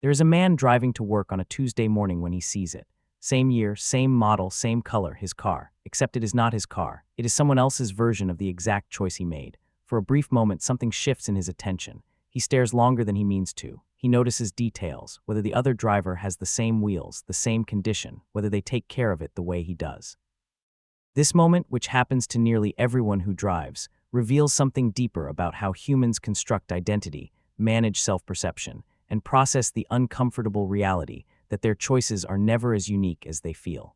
There is a man driving to work on a Tuesday morning when he sees it. Same year, same model, same color, his car. Except it is not his car. It is someone else's version of the exact choice he made. For a brief moment, something shifts in his attention. He stares longer than he means to. He notices details, whether the other driver has the same wheels, the same condition, whether they take care of it the way he does. This moment, which happens to nearly everyone who drives, reveals something deeper about how humans construct identity, manage self-perception, and process the uncomfortable reality that their choices are never as unique as they feel.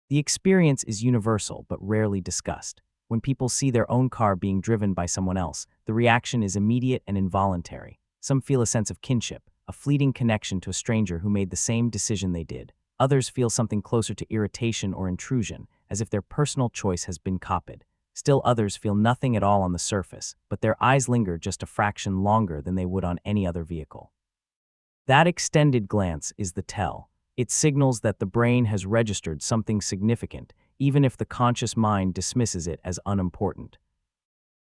The experience is universal but rarely discussed. When people see their own car being driven by someone else, the reaction is immediate and involuntary. Some feel a sense of kinship, a fleeting connection to a stranger who made the same decision they did. Others feel something closer to irritation or intrusion, as if their personal choice has been copied. Still others feel nothing at all on the surface, but their eyes linger just a fraction longer than they would on any other vehicle. That extended glance is the tell. It signals that the brain has registered something significant, even if the conscious mind dismisses it as unimportant.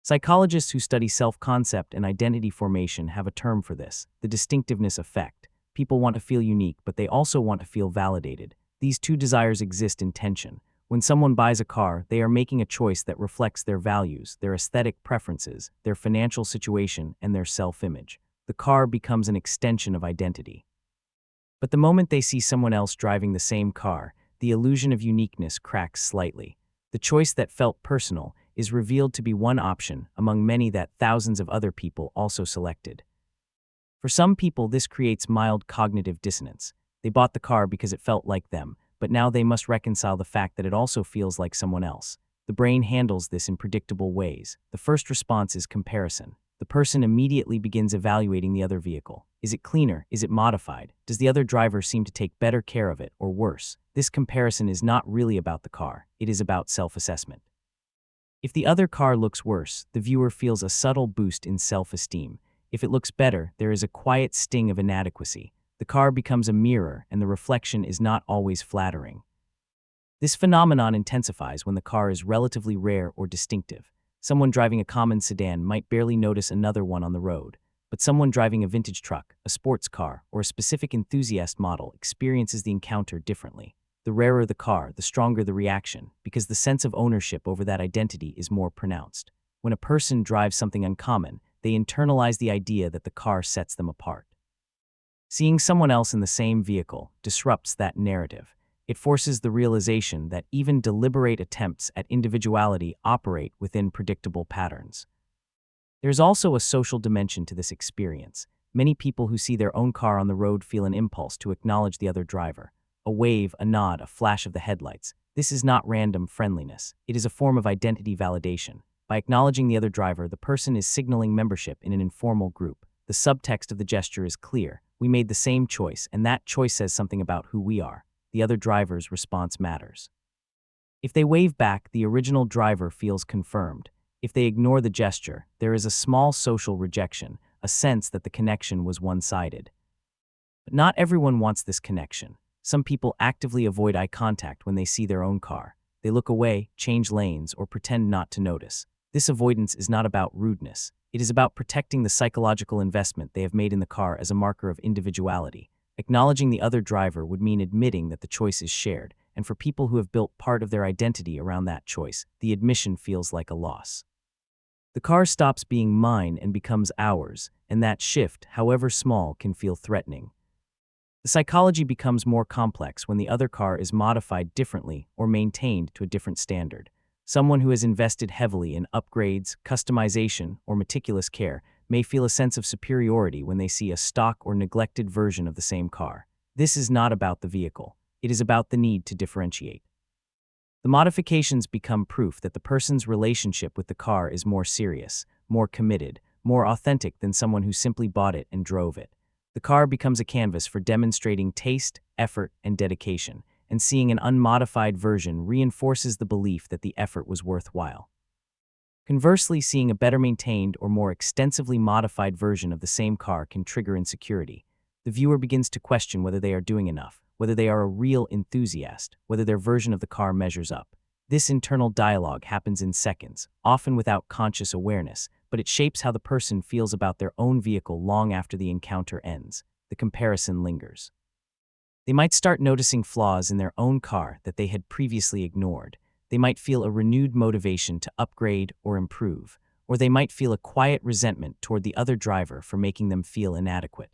Psychologists who study self-concept and identity formation have a term for this, the distinctiveness effect. People want to feel unique, but they also want to feel validated. These two desires exist in tension. When someone buys a car, they are making a choice that reflects their values, their aesthetic preferences, their financial situation, and their self-image. The car becomes an extension of identity. But the moment they see someone else driving the same car, the illusion of uniqueness cracks slightly. The choice that felt personal is revealed to be one option among many that thousands of other people also selected. For some people, this creates mild cognitive dissonance. They bought the car because it felt like them, but now they must reconcile the fact that it also feels like someone else. The brain handles this in predictable ways. The first response is comparison. The person immediately begins evaluating the other vehicle. Is it cleaner? Is it modified? Does the other driver seem to take better care of it, or worse? This comparison is not really about the car. It is about self-assessment. If the other car looks worse, the viewer feels a subtle boost in self-esteem. If it looks better, there is a quiet sting of inadequacy. The car becomes a mirror, and the reflection is not always flattering. This phenomenon intensifies when the car is relatively rare or distinctive. Someone driving a common sedan might barely notice another one on the road, but someone driving a vintage truck, a sports car, or a specific enthusiast model experiences the encounter differently. The rarer the car, the stronger the reaction, because the sense of ownership over that identity is more pronounced. When a person drives something uncommon, they internalize the idea that the car sets them apart. Seeing someone else in the same vehicle disrupts that narrative. It forces the realization that even deliberate attempts at individuality operate within predictable patterns. There's also a social dimension to this experience. Many people who see their own car on the road feel an impulse to acknowledge the other driver. A wave, a nod, a flash of the headlights. This is not random friendliness. It is a form of identity validation. By acknowledging the other driver, the person is signaling membership in an informal group. The subtext of the gesture is clear. We made the same choice, and that choice says something about who we are. The other driver's response matters. If they wave back, the original driver feels confirmed. If they ignore the gesture, there is a small social rejection, a sense that the connection was one-sided. But not everyone wants this connection. Some people actively avoid eye contact when they see their own car. They look away, change lanes, or pretend not to notice. This avoidance is not about rudeness. It is about protecting the psychological investment they have made in the car as a marker of individuality. Acknowledging the other driver would mean admitting that the choice is shared, and for people who have built part of their identity around that choice, the admission feels like a loss. The car stops being mine and becomes ours, and that shift, however small, can feel threatening. The psychology becomes more complex when the other car is modified differently or maintained to a different standard. Someone who has invested heavily in upgrades, customization, or meticulous care may feel a sense of superiority when they see a stock or neglected version of the same car. This is not about the vehicle. It is about the need to differentiate. The modifications become proof that the person's relationship with the car is more serious, more committed, more authentic than someone who simply bought it and drove it. The car becomes a canvas for demonstrating taste, effort, and dedication, and seeing an unmodified version reinforces the belief that the effort was worthwhile. Conversely, seeing a better maintained or more extensively modified version of the same car can trigger insecurity. The viewer begins to question whether they are doing enough, whether they are a real enthusiast, whether their version of the car measures up. This internal dialogue happens in seconds, often without conscious awareness, but it shapes how the person feels about their own vehicle long after the encounter ends. the comparison lingers. They might start noticing flaws in their own car that they had previously ignored. They might feel a renewed motivation to upgrade or improve, or they might feel a quiet resentment toward the other driver for making them feel inadequate.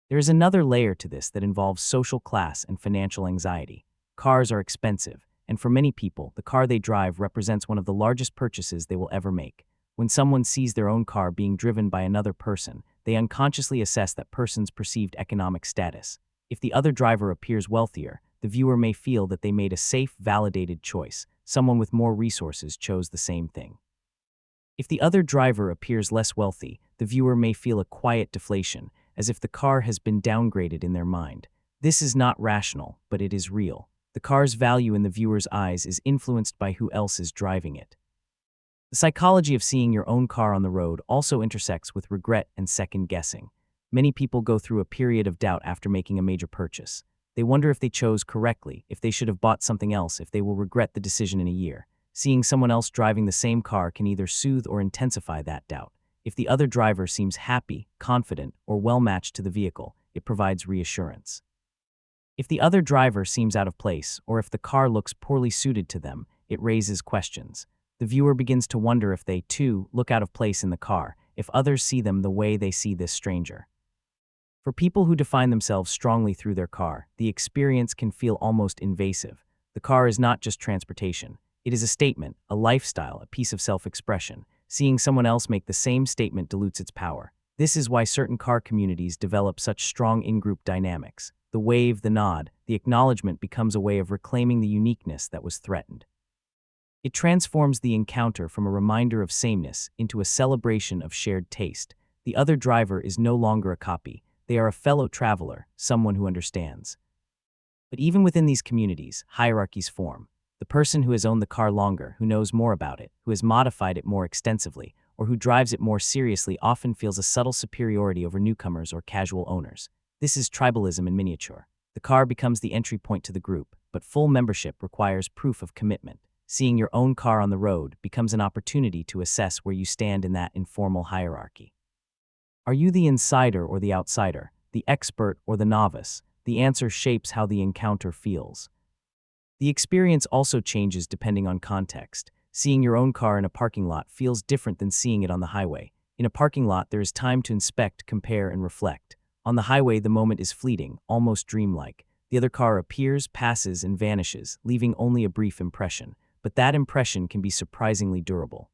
There is another layer to this that involves social class and financial anxiety. Cars are expensive, and for many people, the car they drive represents one of the largest purchases they will ever make. When someone sees their own car being driven by another person, they unconsciously assess that person's perceived economic status. If the other driver appears wealthier, the viewer may feel that they made a safe, validated choice. Someone with more resources chose the same thing. If the other driver appears less wealthy, the viewer may feel a quiet deflation, as if the car has been downgraded in their mind. This is not rational, but it is real. The car's value in the viewer's eyes is influenced by who else is driving it. The psychology of seeing your own car on the road also intersects with regret and second-guessing. Many people go through a period of doubt after making a major purchase. They wonder if they chose correctly, if they should have bought something else, if they will regret the decision in a year. Seeing someone else driving the same car can either soothe or intensify that doubt. If the other driver seems happy, confident, or well-matched to the vehicle, it provides reassurance. If the other driver seems out of place, or if the car looks poorly suited to them, it raises questions. The viewer begins to wonder if they, too, look out of place in the car, if others see them the way they see this stranger. For people who define themselves strongly through their car, the experience can feel almost invasive. The car is not just transportation. It is a statement, a lifestyle, a piece of self-expression. Seeing someone else make the same statement dilutes its power. This is why certain car communities develop such strong in-group dynamics. The wave, the nod, the acknowledgement becomes a way of reclaiming the uniqueness that was threatened. It transforms the encounter from a reminder of sameness into a celebration of shared taste. The other driver is no longer a copy. They are a fellow traveler, someone who understands. But even within these communities, hierarchies form. The person who has owned the car longer, who knows more about it, who has modified it more extensively, or who drives it more seriously often feels a subtle superiority over newcomers or casual owners. This is tribalism in miniature. The car becomes the entry point to the group, but full membership requires proof of commitment. Seeing your own car on the road becomes an opportunity to assess where you stand in that informal hierarchy. Are you the insider or the outsider, the expert or the novice? The answer shapes how the encounter feels. The experience also changes depending on context. Seeing your own car in a parking lot feels different than seeing it on the highway. In a parking lot, there is time to inspect, compare, and reflect. On the highway, the moment is fleeting, almost dreamlike. The other car appears, passes, and vanishes, leaving only a brief impression. But that impression can be surprisingly durable.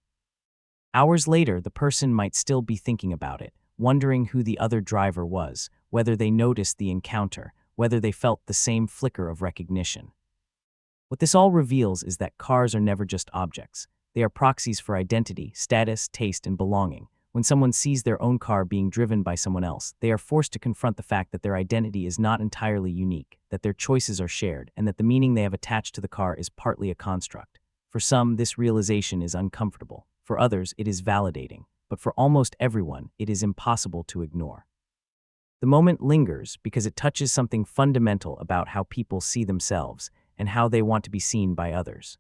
Hours later, the person might still be thinking about it, wondering who the other driver was, whether they noticed the encounter, whether they felt the same flicker of recognition. What this all reveals is that cars are never just objects. They are proxies for identity, status, taste, and belonging. When someone sees their own car being driven by someone else, they are forced to confront the fact that their identity is not entirely unique, that their choices are shared, and that the meaning they have attached to the car is partly a construct. For some, this realization is uncomfortable. For others, it is validating. But for almost everyone, it is impossible to ignore. The moment lingers because it touches something fundamental about how people see themselves and how they want to be seen by others.